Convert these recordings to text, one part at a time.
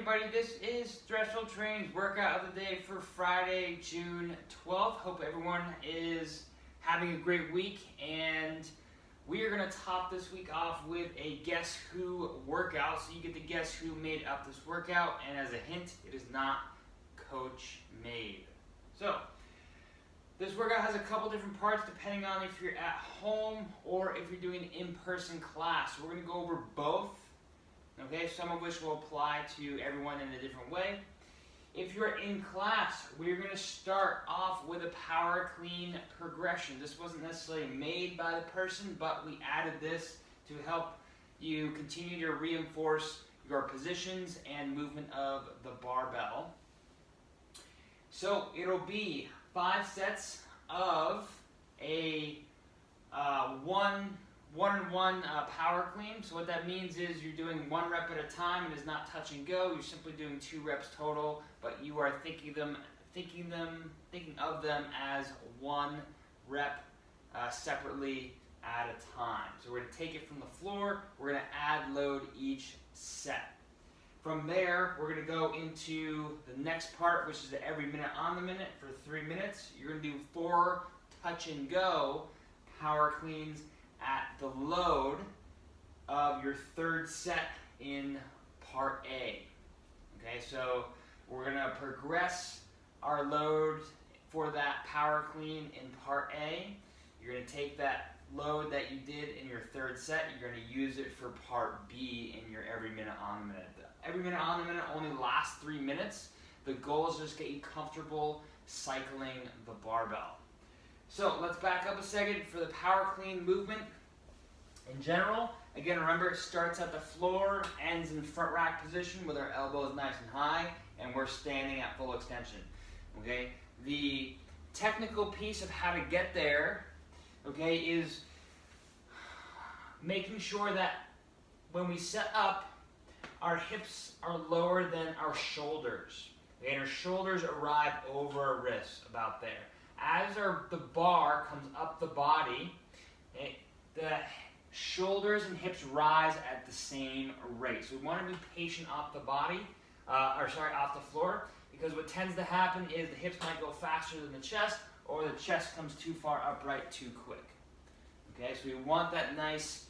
everybody, this is Threshold Training's workout of the day for Friday, June 12th. Hope everyone is having a great week, and we are going to top this week off with a Guess Who workout. So you get to guess who made up this workout, and as a hint, it is not coach made. So this workout has a couple different parts depending on if you're at home or if you're doing an in-person class. So we're going to go over both. Okay, some of which will apply to everyone in a different way. If you're in class, we're going to start off with a power clean progression. This wasn't necessarily made by the person, but we added this to help you continue to reinforce your positions and movement of the barbell. So it'll be 5 sets of a one-on-one power clean. So what that means is you're doing 1 rep at a time. It is not touch and go. You're simply doing 2 reps total, but you are thinking of them as 1 rep separately at a time. So we're going to take it from the floor. We're going to add load each set. From there, we're going to go into the next part, which is the every minute on the minute for 3 minutes. You're going to do 4 touch and go power cleans at the load of your 3rd set in part A. Okay, so we're going to progress our load for that power clean in part A. You're going to take that load that you did in your 3rd set, you're going to use it for part B in your every minute on the minute. The every minute on the minute only lasts 3 minutes. The goal is just get you comfortable cycling the barbell. So let's back up a second for the power clean movement. In general, again, remember it starts at the floor, ends in front rack position with our elbows nice and high, and we're standing at full extension. Okay, the technical piece of how to get there, okay, is making sure that when we set up, our hips are lower than our shoulders. Okay, and our shoulders arrive over our wrists, about there. As the bar comes up the body, the shoulders and hips rise at the same rate. So we want to be patient off the body, off the floor, because what tends to happen is the hips might go faster than the chest, or the chest comes too far upright too quick. Okay, so we want that nice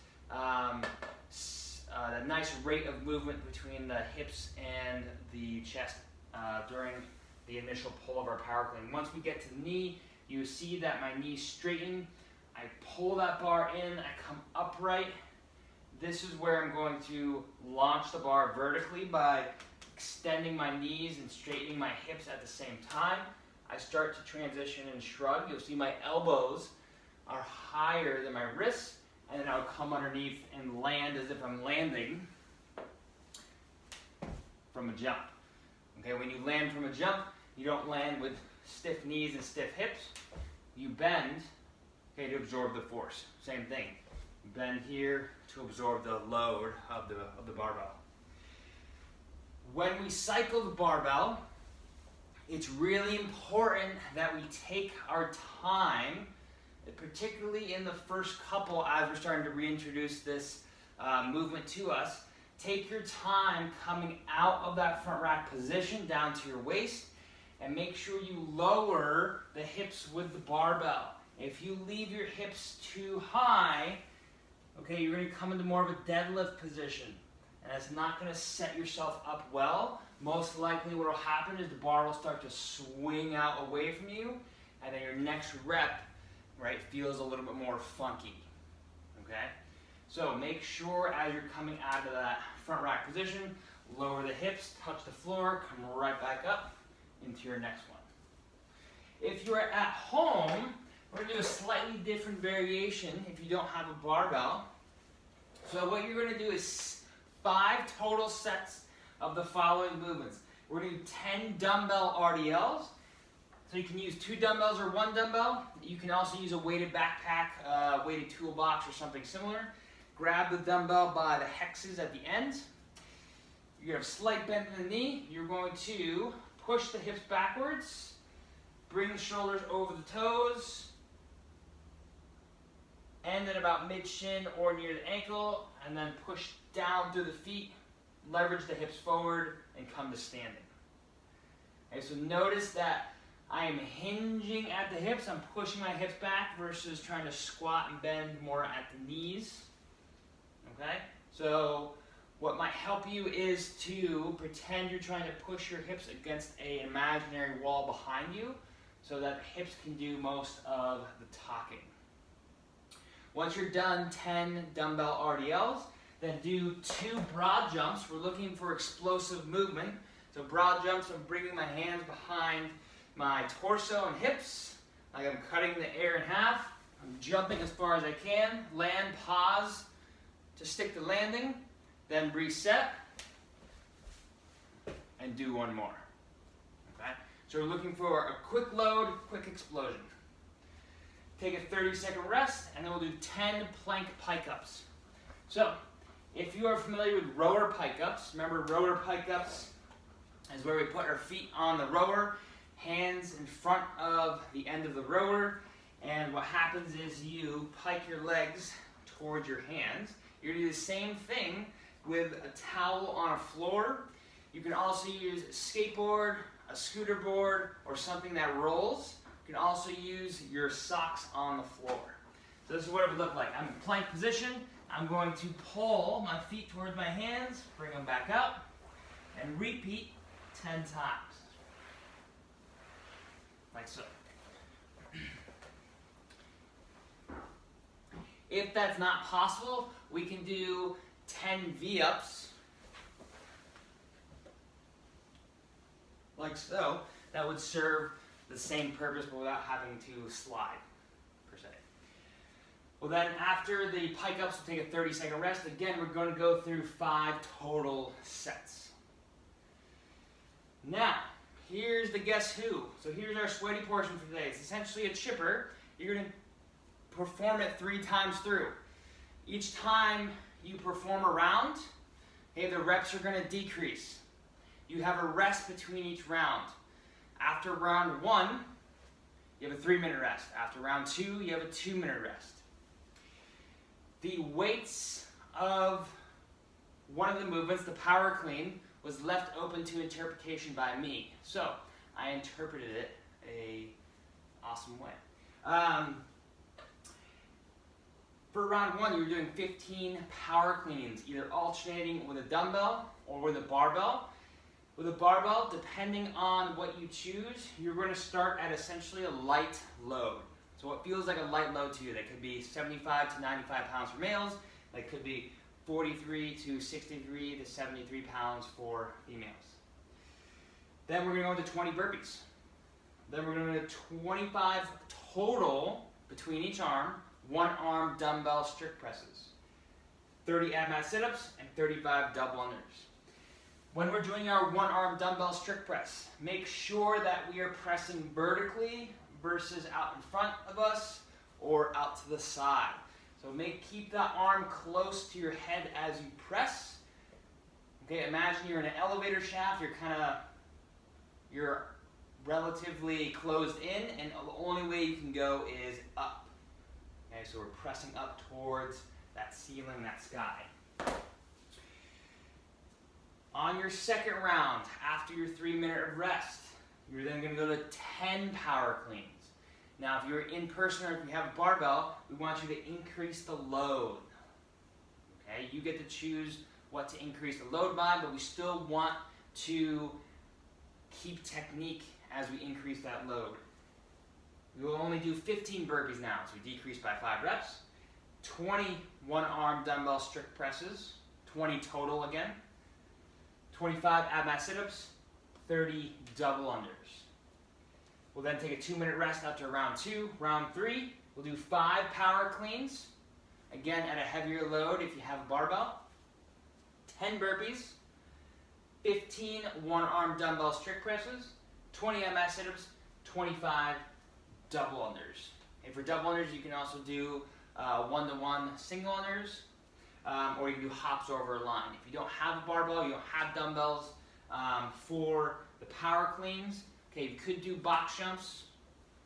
rate of movement between the hips and the chest during the initial pull of our power clean. Once we get to the knee, you see that my knees straighten. I pull that bar in, I come upright. This is where I'm going to launch the bar vertically by extending my knees and straightening my hips at the same time. I start to transition and shrug. You'll see my elbows are higher than my wrists, and then I'll come underneath and land as if I'm landing from a jump. Okay, when you land from a jump, you don't land with stiff knees and stiff hips. You bend, okay, to absorb the force. Same thing. Bend here to absorb the load of the barbell. When we cycle the barbell, it's really important that we take our time, particularly in the first couple as we're starting to reintroduce this movement to us. Take your time coming out of that front rack position down to your waist, and make sure you lower the hips with the barbell. If you leave your hips too high, okay, you're going to come into more of a deadlift position, and that's not going to set yourself up well. Most likely what will happen is the bar will start to swing out away from you, and then your next rep, right, feels a little bit more funky. Okay? So make sure as you're coming out of that front rack position, lower the hips, touch the floor, come right back up into your next one. If you're at home, we're going to do a slightly different variation if you don't have a barbell. So what you're going to do is 5 total sets of the following movements. We're going to do 10 dumbbell RDLs. So you can use 2 dumbbells or 1 dumbbell. You can also use a weighted backpack, weighted toolbox or something similar. Grab the dumbbell by the hexes at the end. You're going to have slight bend in the knee. You're going to push the hips backwards. Bring the shoulders over the toes. End at about mid-shin or near the ankle. And then push down through the feet leverage the hips forward and come to standing. Okay, so notice that I am hinging at the hips. I'm pushing my hips back versus trying to squat and bend more at the knees. Okay, so what might help you is to pretend you're trying to push your hips against an imaginary wall behind you so that hips can do most of the talking. Once you're done 10 dumbbell RDLs, then do 2 broad jumps. We're looking for explosive movement. So broad jumps, I'm bringing my hands behind my torso and hips, like I'm cutting the air in half. I'm jumping as far as I can, land, pause to stick the landing, then reset, and do one more. Okay? So we're looking for a quick load, quick explosion. Take a 30-second rest, and then we'll do 10 plank pike-ups. So, if you are familiar with rower pike-ups, remember rower pike-ups is where we put our feet on the rower, hands in front of the end of the rower, and what happens is you pike your legs towards your hands. You're going to do the same thing with a towel on a floor. You can also use a skateboard, a scooter board, or something that rolls. You can also use your socks on the floor. So this is what it would look like. I'm in plank position. I'm going to pull my feet towards my hands, bring them back up, and repeat 10 times. Like so. If that's not possible, we can do 10 V-ups, like so. That would serve the same purpose but without having to slide, per se. Well then, after the pike-ups, we'll take a 30-second rest. Again, we're going to go through 5 total sets. Now, here's the guess who. So here's our sweaty portion for today. It's essentially a chipper. You're going to perform it 3 times through. Each time you perform a round, okay, the reps are going to decrease. You have a rest between each round. After round 1, you have a 3-minute rest. After round 2, you have a 2-minute rest. The weights of one of the movements, the power clean, was left open to interpretation by me. So I interpreted it an awesome way. For round 1, you were doing 15 power cleans, either alternating with a dumbbell or with a barbell. With a barbell, depending on what you choose, you're going to start at essentially a light load. So what feels like a light load to you, that could be 75 to 95 pounds for males, that could be 43 to 63 to 73 pounds for females. Then we're going to go into 20 burpees. Then we're going to do 25 total between each arm, 1-arm dumbbell strict presses, 30 ab mat sit-ups, and 35 double unders. When we're doing our 1-arm dumbbell strict press, make sure that we are pressing vertically versus out in front of us or out to the side. So keep that arm close to your head as you press. Okay, imagine you're in an elevator shaft, you're relatively closed in, and the only way you can go is up. Okay, so we're pressing up towards that ceiling, that sky. On your second round, after your 3-minute rest, you're then going to go to 10 power cleans. Now, if you're in person or if you have a barbell, we want you to increase the load. Okay, you get to choose what to increase the load by, but we still want to keep technique as we increase that load. We will only do 15 burpees now, so we decrease by 5 reps. 20 1-arm dumbbell strict presses, 20 total again. 25 ab mat sit-ups, 30 double unders. We'll then take a 2-minute rest after round 2. Round 3, we'll do 5 power cleans, again at a heavier load if you have a barbell. 10 burpees, 15 1-arm dumbbell strict presses, 20 ab mat sit-ups, 25 double unders. And for double unders, you can also do 1-to-1 single unders, or you can do hops over a line. If you don't have a barbell, you don't have dumbbells, for the power cleans, okay, you could do box jumps.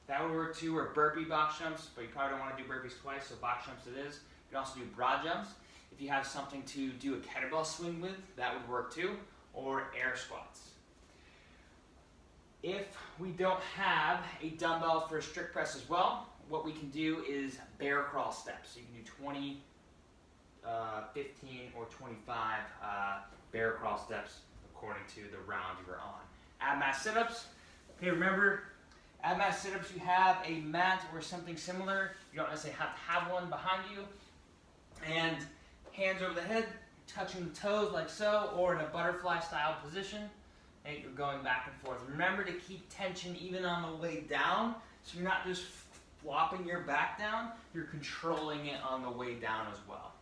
That would work too, or burpee box jumps, but you probably don't want to do burpees twice, so box jumps it is. You can also do broad jumps. If you have something to do a kettlebell swing with, that would work too, or air squats. If we don't have a dumbbell for a strict press as well, what we can do is bear crawl steps. So you can do 20, 15, or 25 bear crawl steps according to the round you're on. Ab mat sit-ups. Okay, remember, ab mat sit-ups, you have a mat or something similar. You don't necessarily have to have one behind you. And hands over the head, touching the toes like so, or in a butterfly style position. And you're going back and forth. Remember to keep tension even on the way down, so you're not just flopping your back down, you're controlling it on the way down as well.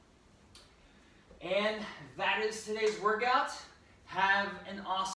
And that is today's workout. Have an awesome